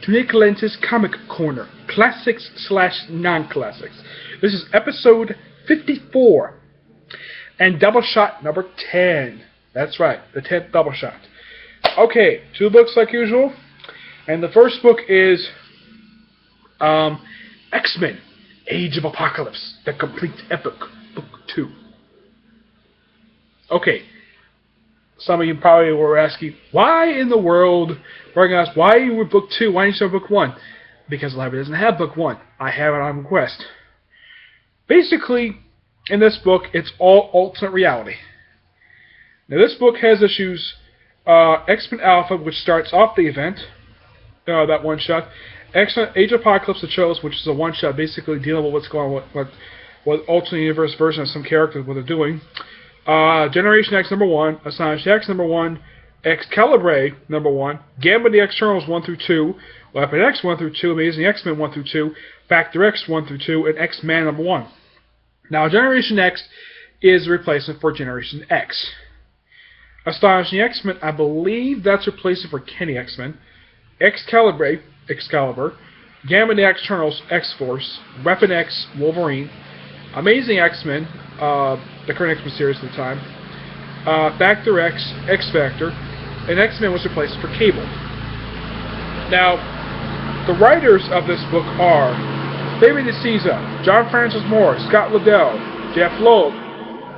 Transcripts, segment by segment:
to Nick Lenz's Comic Corner, Classics / Non-Classics. This is episode 54, and double shot number 10. That's right, the 10th double shot. Okay, 2 books like usual, and the first book is X-Men, Age of Apocalypse, the complete epic, book 2. Okay, some of you probably were asking, why in the world, why you were book 2, why didn't you start book 1? Because the library doesn't have book 1. I have it on request. Basically, in this book, it's all alternate reality. Now, this book has issues X-Men Alpha, which starts off the event, that one-shot. X-Men Age of Apocalypse, the shows, which is a one-shot, basically dealing with what's going on, what alternate universe version of some characters, what they're doing. Generation X #1, Astonishing X #1, Excalibur #1, Gamma the Externals 1 through 2, Weapon X 1 through 2, Amazing X-Men 1 through 2, Factor X 1 through 2, and X-Man #1. Now, Generation X is a replacement for Generation X. Astonishing X-Men, I believe that's a replacement for Kenny X-Men. Excalibur, Gamma the Externals, X-Force, Weapon X, Wolverine, Amazing X-Men, the current X-Men series at the time, Factor X, X-Factor, and X-Men was replaced for Cable. Now, the writers of this book are David DeCisa, John Francis Moore, Scott Liddell, Jeff Loeb,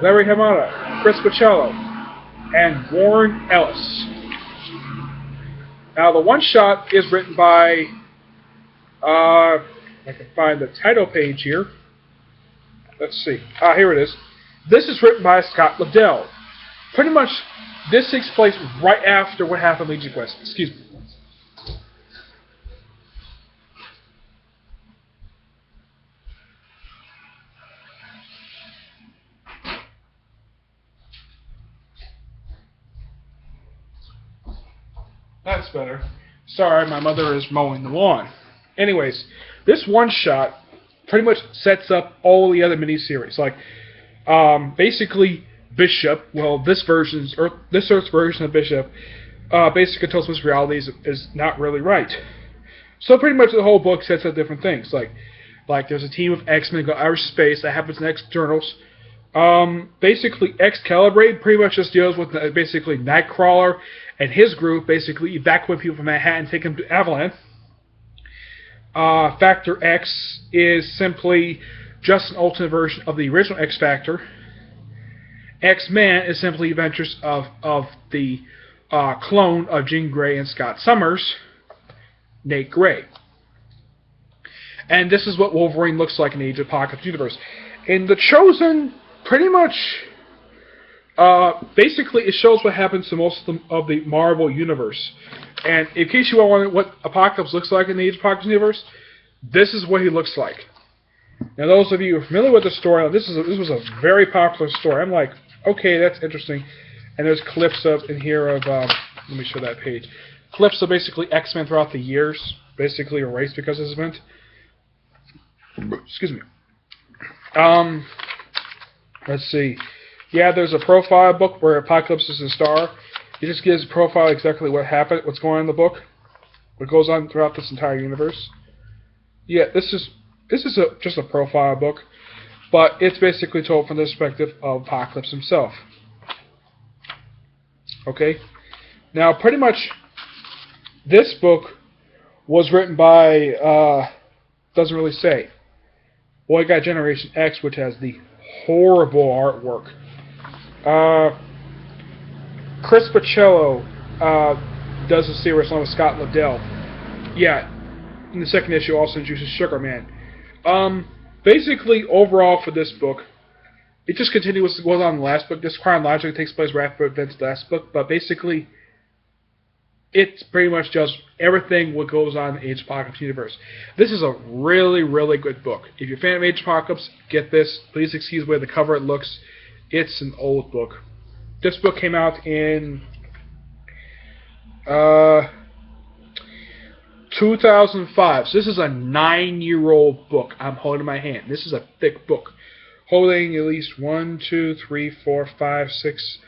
Larry Hamada, Chris Boccello, and Warren Ellis. Now, the one-shot is written by, I can find the title page here. Let's see. Here it is. This is written by Scott Liddell. Pretty much, this takes place right after what happened in Legion Quest. Excuse me. That's better. Sorry, my mother is mowing the lawn. Anyways, this one-shot pretty much sets up all the other miniseries. Like, basically, Bishop, well, this Earth's version of Bishop, basically tells us reality is not really right. So pretty much the whole book sets up different things. Like there's a team of X-Men go outer space that happens in Externals. Basically, Excalibur pretty much just deals with basically Nightcrawler and his group, basically evacuate people from Manhattan and take them to Avalon. Factor X is simply just an alternate version of the original X Factor. X-Man is simply adventures of the clone of Jean Grey and Scott Summers, Nate Gray. And this is what Wolverine looks like in the Age of Apocalypse universe. In The Chosen, pretty much, basically it shows what happens to most of the Marvel universe. And in case you wonder what Apocalypse looks like in the Age of Apocalypse universe, this is what he looks like. Now, those of you who are familiar with the story, this was a very popular story. I'm like, okay, that's interesting. And there's clips in here of, let me show that page. Clips of basically X-Men throughout the years, basically erased because of this event. Excuse me. Let's see. Yeah, there's a profile book where Apocalypse is a star. It just gives a profile exactly what happened, what's going on in the book, what goes on throughout this entire universe. Yeah, this is just a profile book, but it's basically told from the perspective of Apocalypse himself. Okay? Now, pretty much, this book was written by, doesn't really say. Well, you got Generation X, which has the horrible artwork. Chris Boccello does the series along with Scott Liddell. Yeah, in the second issue also introduces Sugar Man. Basically, overall for this book, it just continues what goes on in the last book. This chronologically takes place right after events of the last book, but basically, it's pretty much just everything what goes on in the Age of Apocalypse universe. This is a really, really good book. If you're a fan of Age of Apocalypse, get this. Please excuse the way the cover it looks. It's an old book. This book came out in 2005. So this is a 9-year-old book I'm holding in my hand. This is a thick book. Holding at least 1, 2, 3, 4, 5, 6,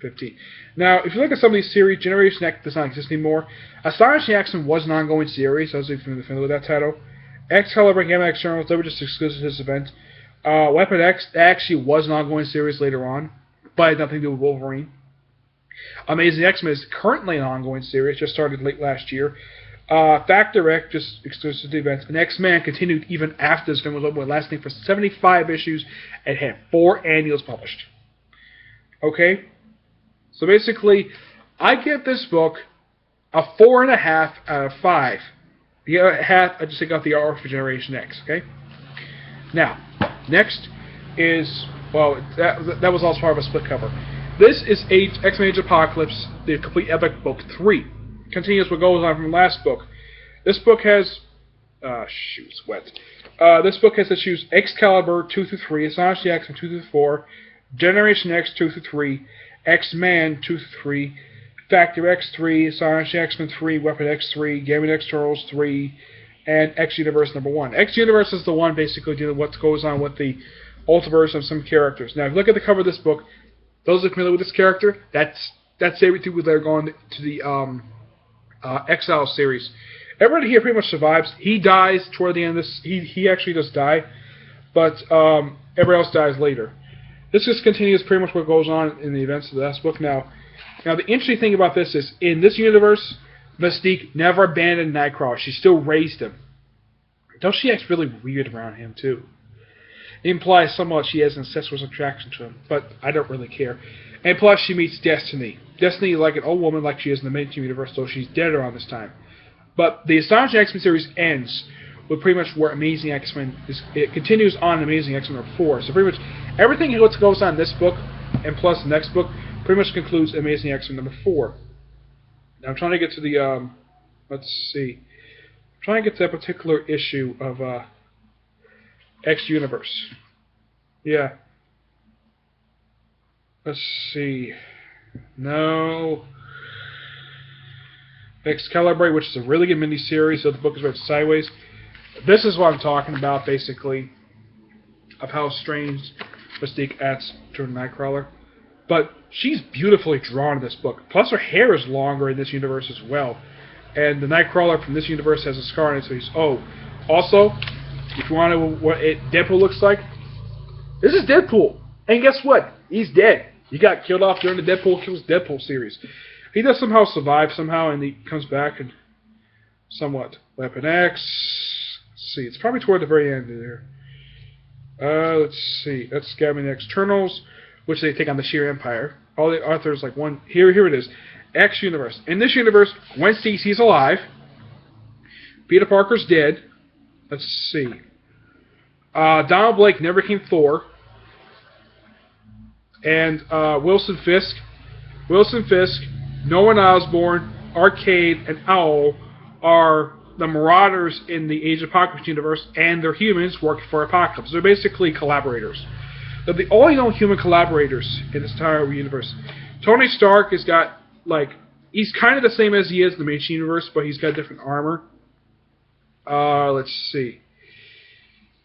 15. Now, if you look at some of these series, Generation X does not exist anymore. Astonishing X-Men was an ongoing series. I was familiar with that title. Excalibur, Gamma X Journals, they were just exclusive to this event. Weapon X actually was an ongoing series later on, but had nothing to do with Wolverine. Amazing X-Men is currently an ongoing series, just started late last year. Factor X, just exclusive to events. And X-Men continued even after this film was over, lasting for 75 issues and had 4 annuals published. Okay? So basically, I give this book a 4.5 out of 5. The other half, I just take out the R for Generation X, okay? Now, next is, well, that was also part of a split cover. This is X-Men Age of Apocalypse, the complete epic book 3. Continues what goes on from the last book. This book has, it's wet. This book has issues Excalibur 2 through 3, Astonishing X-Men 2 through 4, Generation X 2 through 3, X-Man 2 through 3, Factor X 3, Astonishing X-Men 3, Weapon X 3, Gaming X Turtles 3, and X Universe number 1. X Universe is the one basically dealing with what goes on with the multiverse of some characters. Now, if you look at the cover of this book, those who are familiar with this character, that's everything with they're going to the Exile series. Everybody here pretty much survives. He dies toward the end of this. He actually does die, but everybody else dies later. This just continues pretty much what goes on in the events of the last book. Now, the interesting thing about this is, in this universe, Mystique never abandoned Nightcrawler. She still raised him. Don't she act really weird around him, too? It implies somewhat she has an incestuous attraction to him, but I don't really care. And plus, she meets Destiny. Destiny is like an old woman like she is in the mainstream universe, so she's dead around this time. But the Astonishing X-Men series ends with pretty much where Amazing X-Men is. It continues on Amazing X-Men number 4. So pretty much everything that goes on in this book, and plus the next book, pretty much concludes Amazing X-Men number 4. Now I'm trying to get to the, let's see. I'm trying to get to that particular issue of X Universe. Yeah. Let's see. No. Excalibur, which is a really good miniseries, so the book is read sideways. This is what I'm talking about, basically, of how strange Mystique acts to Nightcrawler. But she's beautifully drawn in this book. Plus, her hair is longer in this universe as well. And the Nightcrawler from this universe has a scar on it, so he's... Oh, also, if you want to know what Deadpool looks like, this is Deadpool. And guess what? He's dead. He got killed off during the Deadpool Kills Deadpool series. He does somehow survive and he comes back and somewhat. Weapon X. Let's see. It's probably toward the very end there. Let's see. That's Gaming Externals, which they take on the Sheer Empire. All the authors like one. Here it is. X Universe. In this universe, Gwen Stacy's alive. Peter Parker's dead. Let's see. Donald Blake never became Thor. And Wilson Fisk, Norman Osborn, Arcade, and Owl are the Marauders in the Age of Apocalypse universe, and they're humans working for Apocalypse. They're basically collaborators. They're the only known human collaborators in this entire universe. Tony Stark has got, like, he's kind of the same as he is in the mainstream universe, but he's got different armor. Let's see.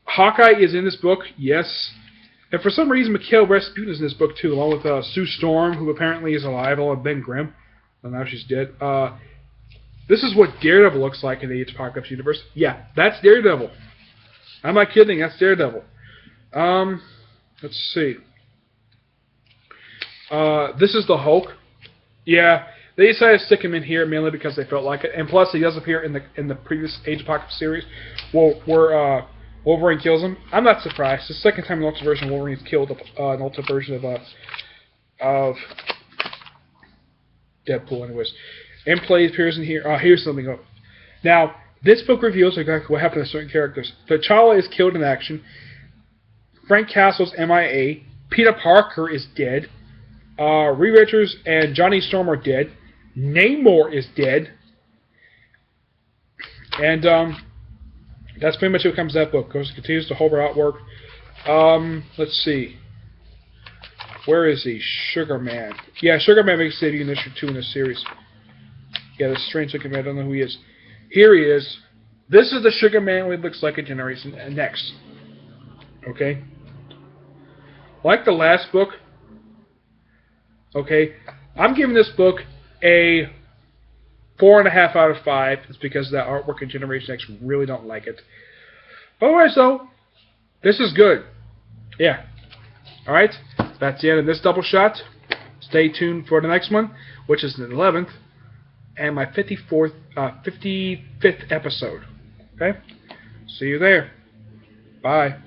Hawkeye is in this book, yes. And for some reason, Mikhail Rasputin is in this book, too, along with Sue Storm, who apparently is alive, along with Ben Grimm. Well, now she's dead. This is what Daredevil looks like in the Age of Apocalypse universe. Yeah, that's Daredevil. I'm not kidding, that's Daredevil. Let's see. This is the Hulk. Yeah, they decided to stick him in here mainly because they felt like it. And plus, he does appear in the previous Age of Apocalypse series where Wolverine kills him. I'm not surprised. It's the second time in the Ultimate version Wolverine's killed an Ultimate version of Deadpool, anyways. And Play appears in here. Here's something up. Now, this book reveals exactly what happened to certain characters. T'Challa is killed in action. Frank Castle's MIA. Peter Parker is dead. Reed Richards and Johnny Storm are dead. Namor is dead. And that's pretty much what comes to that book. Continues to hover outwork. Let's see. Where is he? Sugar Man. Yeah, Sugar Man makes a debut in issue 2 in this series. Yeah, this strange looking man. I don't know who he is. Here he is. This is the Sugar Man what looks like in Generation Next. Okay? Like the last book, Okay, I'm giving this book a 4.5 out of 5. It's because of that artwork in Generation X. Really don't like it. Otherwise, though, this is good. Yeah. Alright, that's the end of this double shot. Stay tuned for the next one, which is the 11th, and my 55th episode. Okay? See you there. Bye.